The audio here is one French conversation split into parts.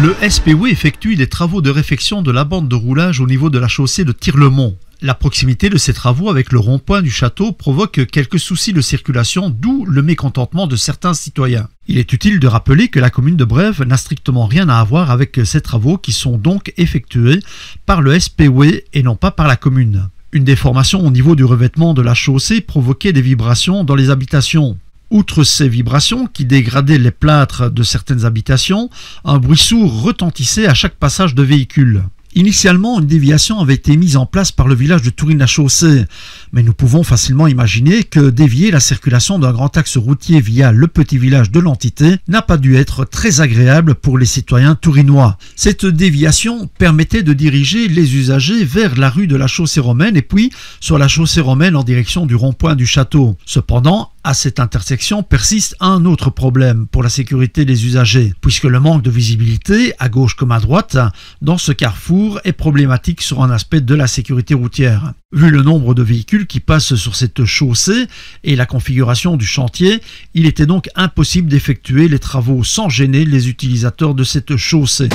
Le SPW effectue des travaux de réfection de la bande de roulage au niveau de la chaussée de Tirlemont. La proximité de ces travaux avec le rond-point du château provoque quelques soucis de circulation, d'où le mécontentement de certains citoyens. Il est utile de rappeler que la commune de Brève n'a strictement rien à voir avec ces travaux qui sont donc effectués par le SPW et non pas par la commune. Une déformation au niveau du revêtement de la chaussée provoquait des vibrations dans les habitations. Outre ces vibrations qui dégradaient les plâtres de certaines habitations, un bruit sourd retentissait à chaque passage de véhicule. Initialement, une déviation avait été mise en place par le village de Tourine-la-Chaussée, mais nous pouvons facilement imaginer que dévier la circulation d'un grand axe routier via le petit village de l'entité n'a pas dû être très agréable pour les citoyens tourinois. Cette déviation permettait de diriger les usagers vers la rue de la Chaussée romaine et puis sur la Chaussée romaine en direction du rond-point du château. Cependant, à cette intersection persiste un autre problème pour la sécurité des usagers, puisque le manque de visibilité, à gauche comme à droite, dans ce carrefour est problématique sur un aspect de la sécurité routière. Vu le nombre de véhicules qui passent sur cette chaussée et la configuration du chantier, il était donc impossible d'effectuer les travaux sans gêner les utilisateurs de cette chaussée.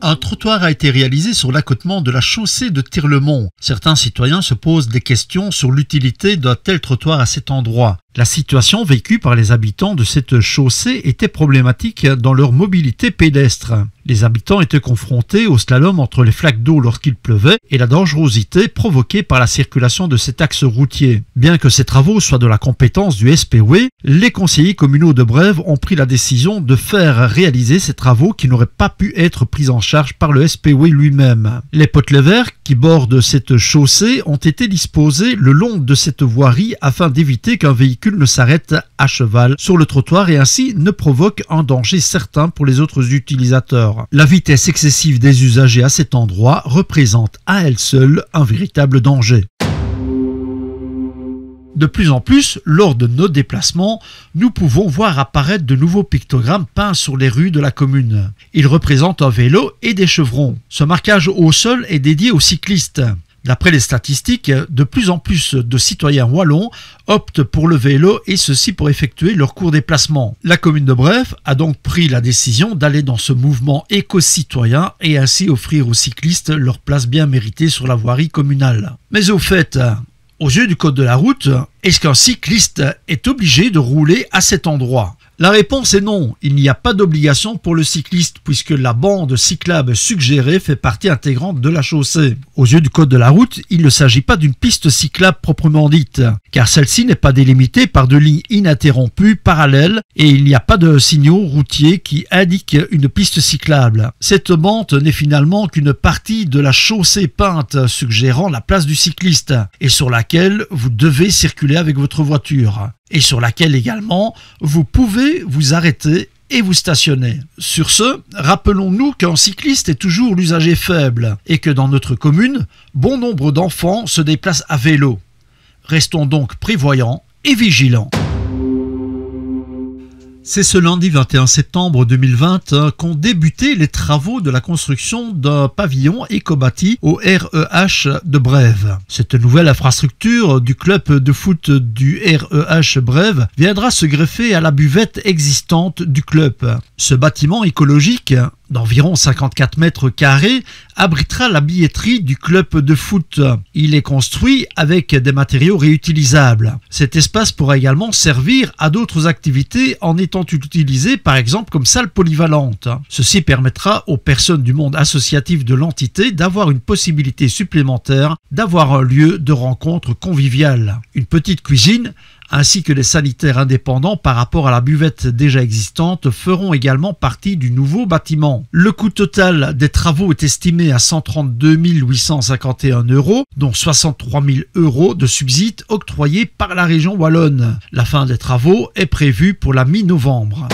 Un trottoir a été réalisé sur l'accotement de la chaussée de Tirlemont. Certains citoyens se posent des questions sur l'utilité d'un tel trottoir à cet endroit. La situation vécue par les habitants de cette chaussée était problématique dans leur mobilité pédestre. Les habitants étaient confrontés au slalom entre les flaques d'eau lorsqu'il pleuvait et la dangerosité provoquée par la circulation de cet axe routier. Bien que ces travaux soient de la compétence du SPW, les conseillers communaux de Brève ont pris la décision de faire réaliser ces travaux qui n'auraient pas pu être pris en charge par le SPW lui-même. Les potelets verts qui bordent cette chaussée ont été disposés le long de cette voirie afin d'éviter qu'un véhicule ne s'arrête à cheval sur le trottoir et ainsi ne provoque un danger certain pour les autres utilisateurs. La vitesse excessive des usagers à cet endroit représente à elle seule un véritable danger. De plus en plus, lors de nos déplacements, nous pouvons voir apparaître de nouveaux pictogrammes peints sur les rues de la commune. Ils représentent un vélo et des chevrons. Ce marquage au sol est dédié aux cyclistes. D'après les statistiques, de plus en plus de citoyens wallons optent pour le vélo et ceci pour effectuer leur court déplacement. La commune de Brève a donc pris la décision d'aller dans ce mouvement éco-citoyen et ainsi offrir aux cyclistes leur place bien méritée sur la voirie communale. Mais au fait, aux yeux du code de la route, est-ce qu'un cycliste est obligé de rouler à cet endroit ? La réponse est non, il n'y a pas d'obligation pour le cycliste puisque la bande cyclable suggérée fait partie intégrante de la chaussée. Aux yeux du code de la route, il ne s'agit pas d'une piste cyclable proprement dite, car celle-ci n'est pas délimitée par de lignes ininterrompues parallèles et il n'y a pas de signaux routiers qui indiquent une piste cyclable. Cette bande n'est finalement qu'une partie de la chaussée peinte suggérant la place du cycliste et sur laquelle vous devez circuler avec votre voiture. Et sur laquelle également vous pouvez vous arrêter et vous stationner. Sur ce, rappelons-nous qu'un cycliste est toujours l'usager faible et que dans notre commune, bon nombre d'enfants se déplacent à vélo. Restons donc prévoyants et vigilants. C'est ce lundi 21 septembre 2020 qu'ont débuté les travaux de la construction d'un pavillon éco-bâti au REH de Brève. Cette nouvelle infrastructure du club de foot du REH Brève viendra se greffer à la buvette existante du club. Ce bâtiment écologique d'environ 54 mètres carrés abritera la billetterie du club de foot. Il est construit avec des matériaux réutilisables. Cet espace pourra également servir à d'autres activités en étant utilisé par exemple comme salle polyvalente. Ceci permettra aux personnes du monde associatif de l'entité d'avoir une possibilité supplémentaire d'avoir un lieu de rencontre conviviale. Une petite cuisine ainsi que des sanitaires indépendants par rapport à la buvette déjà existante feront également partie du nouveau bâtiment. Le coût total des travaux est estimé à 132 851 €, dont 63 000 € de subsides octroyés par la région wallonne. La fin des travaux est prévue pour la mi-novembre.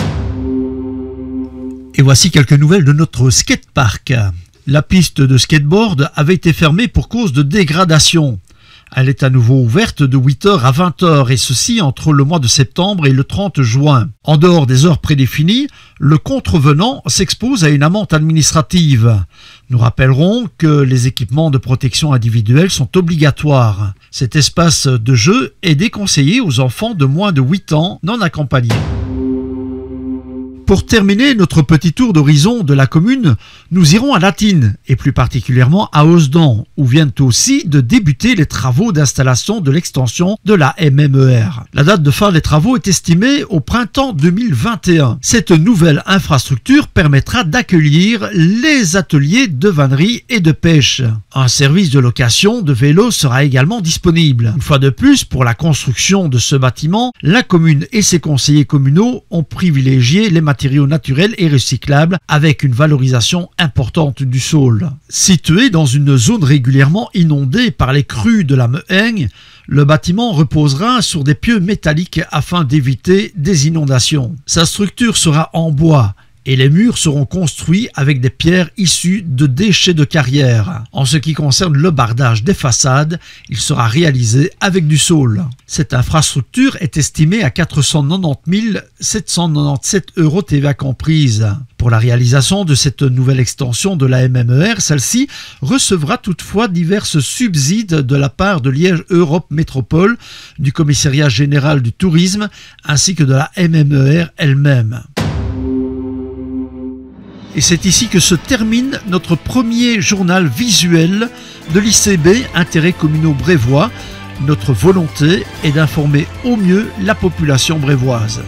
Et voici quelques nouvelles de notre skatepark. La piste de skateboard avait été fermée pour cause de dégradation. Elle est à nouveau ouverte de 8h à 20h et ceci entre le mois de septembre et le 30 juin. En dehors des heures prédéfinies, le contrevenant s'expose à une amende administrative. Nous rappellerons que les équipements de protection individuelle sont obligatoires. Cet espace de jeu est déconseillé aux enfants de moins de 8 ans non accompagnés. Pour terminer notre petit tour d'horizon de la commune, nous irons à Latines et plus particulièrement à Osdan, où viennent aussi de débuter les travaux d'installation de l'extension de la MMER. La date de fin des travaux est estimée au printemps 2021. Cette nouvelle infrastructure permettra d'accueillir les ateliers de vannerie et de pêche. Un service de location de vélos sera également disponible. Une fois de plus, pour la construction de ce bâtiment, la commune et ses conseillers communaux ont privilégié les matériaux naturels et recyclables avec une valorisation importante du sol. Situé dans une zone régulièrement inondée par les crues de la Mehaigne, le bâtiment reposera sur des pieux métalliques afin d'éviter des inondations. Sa structure sera en bois et les murs seront construits avec des pierres issues de déchets de carrière. En ce qui concerne le bardage des façades, il sera réalisé avec du saule. Cette infrastructure est estimée à 490 797 € TVA comprise. Pour la réalisation de cette nouvelle extension de la MMER, celle-ci recevra toutefois divers subsides de la part de Liège Europe Métropole, du Commissariat Général du Tourisme ainsi que de la MMER elle-même. Et c'est ici que se termine notre premier journal visuel de l'ICB Intérêts communaux brévois. Notre volonté est d'informer au mieux la population brévoise.